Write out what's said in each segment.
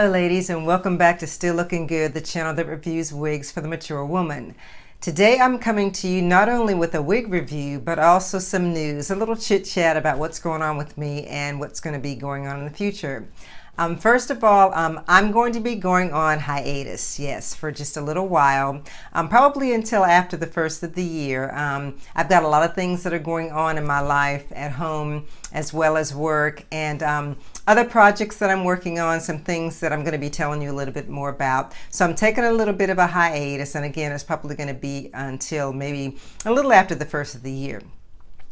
Hello ladies, and welcome back to Still Looking Good, the channel that reviews wigs for the mature woman. Today I'm coming to you not only with a wig review, but also some news, a little chit chat about what's going on with me and what's going to be going on in the future. First of all, I'm going to be going on hiatus, yes, for just a little while, probably until after the first of the year. I've got a lot of things that are going on in my life at home as well as work, and other projects that I'm working on, some things that I'm going to be telling you a little bit more about. So I'm taking a little bit of a hiatus, and again, it's probably going to be until maybe a little after the first of the year.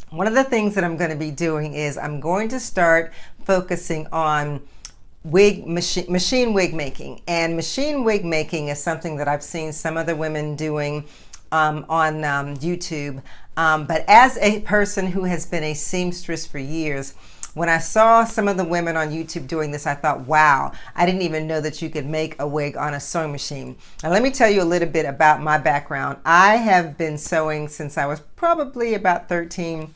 One of the things that I'm going to be doing is I'm going to start focusing on machine wig making. And machine wig making is something that I've seen some other women doing on YouTube. But as a person who has been a seamstress for years, when I saw some of the women on YouTube doing this, I thought, wow, I didn't even know that you could make a wig on a sewing machine. Now let me tell you a little bit about my background. I have been sewing since I was probably about 13.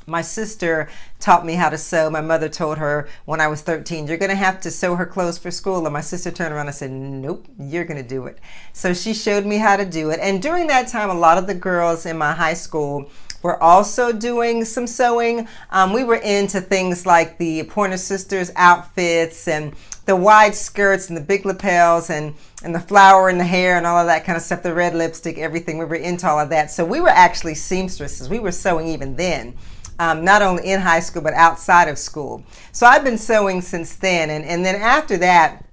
My sister taught me how to sew. My mother told her when I was 13, you're going to have to sew her clothes for school. And my sister turned around and said, nope, you're going to do it. So she showed me how to do it. And during that time, a lot of the girls in my high school were also doing some sewing. We were into things like the Pointer Sisters outfits and the wide skirts and the big lapels and the flower in the hair and all of that kind of stuff, the red lipstick, everything. We were into all of that. So we were actually seamstresses. We were sewing even then. Not only in high school, but outside of school. So I've been sewing since then. And then after that,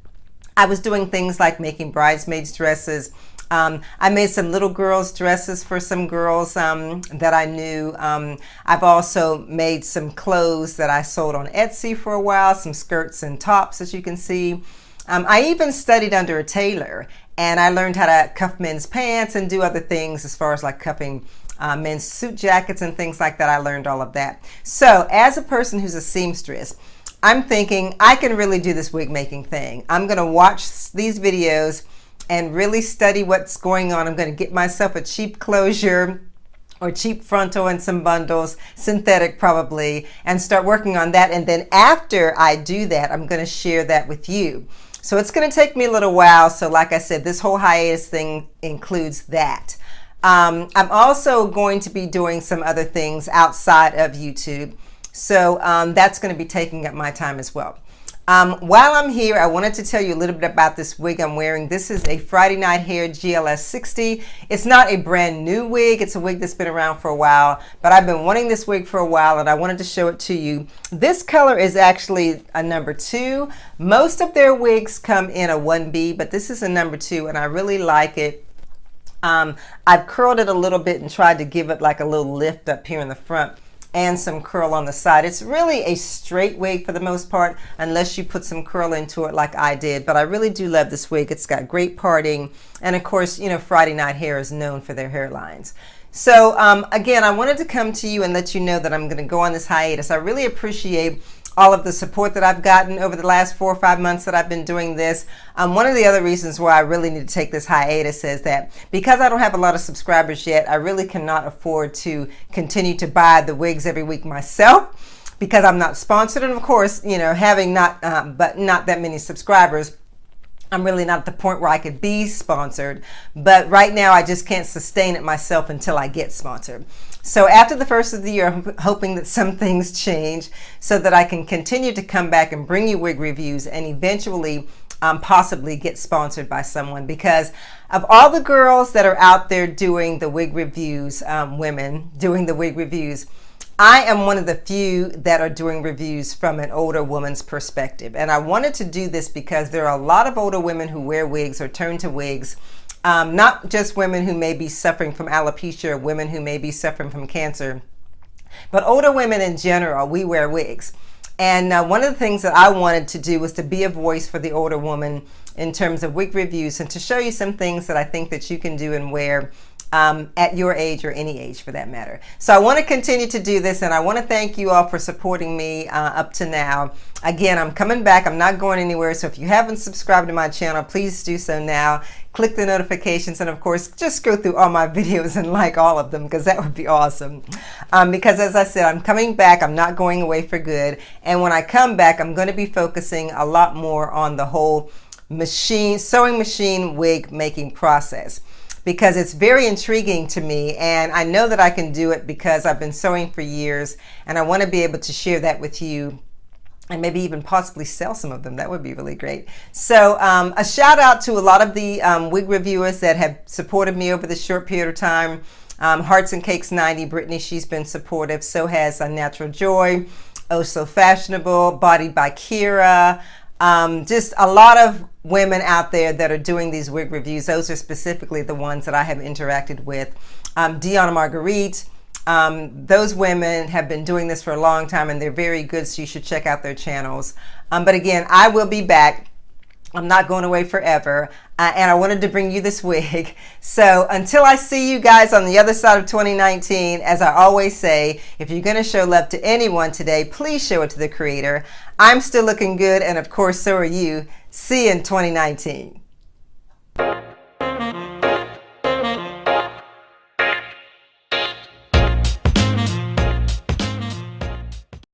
I was doing things like making bridesmaids dresses. I made some little girls dresses for some girls that I knew. I've also made some clothes that I sold on Etsy for a while, some skirts and tops, as you can see. I even studied under a tailor, and I learned how to cuff men's pants and do other things as far as like cuffing men's suit jackets and things like that. I learned all of that. So as a person who's a seamstress, I'm thinking I can really do this wig making thing. I'm going to watch these videos and really study what's going on. I'm going to get myself a cheap closure or cheap frontal and some bundles, synthetic probably, and start working on that. And then after I do that, I'm going to share that with you. So it's going to take me a little while. So like I said, this whole hiatus thing includes that. I'm also going to be doing some other things outside of YouTube. So that's going to be taking up my time as well. While I'm here, I wanted to tell you a little bit about this wig I'm wearing. This is a Friday Night Hair GLS60. It's not a brand new wig. It's a wig that's been around for a while, but I've been wanting this wig for a while and I wanted to show it to you. This color is actually a number 2. Most of their wigs come in a 1B, but this is a number 2 and I really like it. I've curled it a little bit and tried to give it like a little lift up here in the front and some curl on the side. It's really a straight wig for the most part, unless you put some curl into it like I did. But I really do love this wig. It's got great parting. And of course, you know, Friday Night Hair is known for their hairlines. So again, I wanted to come to you and let you know that I'm going to go on this hiatus. I really appreciate all of the support that I've gotten over the last 4 or 5 months that I've been doing this. One of the other reasons why I really need to take this hiatus is that because I don't have a lot of subscribers yet, I really cannot afford to continue to buy the wigs every week myself because I'm not sponsored. And of course, you know, having not that many subscribers, I'm really not at the point where I could be sponsored. But right now, I just can't sustain it myself until I get sponsored. So after the first of the year, I'm hoping that some things change so that I can continue to come back and bring you wig reviews and eventually possibly get sponsored by someone. Because of all the girls that are out there doing the wig reviews, women doing the wig reviews, I am one of the few that are doing reviews from an older woman's perspective. And I wanted to do this because there are a lot of older women who wear wigs or turn to wigs. Not just women who may be suffering from alopecia or women who may be suffering from cancer, but older women in general, we wear wigs. And one of the things that I wanted to do was to be a voice for the older woman in terms of wig reviews and to show you some things that I think that you can do and wear at your age or any age for that matter. So I want to continue to do this, and I want to thank you all for supporting me up to now. Again, I'm coming back. I'm not going anywhere. So if you haven't subscribed to my channel, please do so now. Click the notifications, and of course, just go through all my videos and like all of them because that would be awesome. Because as I said, I'm coming back. I'm not going away for good. And when I come back, I'm going to be focusing a lot more on the whole sewing machine wig making process, because it's very intriguing to me, and I know that I can do it because I've been sewing for years, and I want to be able to share that with you and maybe even possibly sell some of them. That would be really great. So a shout out to a lot of the wig reviewers that have supported me over this short period of time. Hearts and Cakes 90, Brittany, she's been supportive. So has Natural Joy, Oh So Fashionable, Bodied by Kira. Just a lot of women out there that are doing these wig reviews. Those are specifically the ones that I have interacted with. Deanna Marguerite. Those women have been doing this for a long time, and they're very good, so you should check out their channels. But again, I will be back. I'm not going away forever, and I wanted to bring you this wig. So until I see you guys on the other side of 2019, as I always say, if you're going to show love to anyone today, please show it to the creator. I'm still looking good, and of course, so are you. See you in 2019.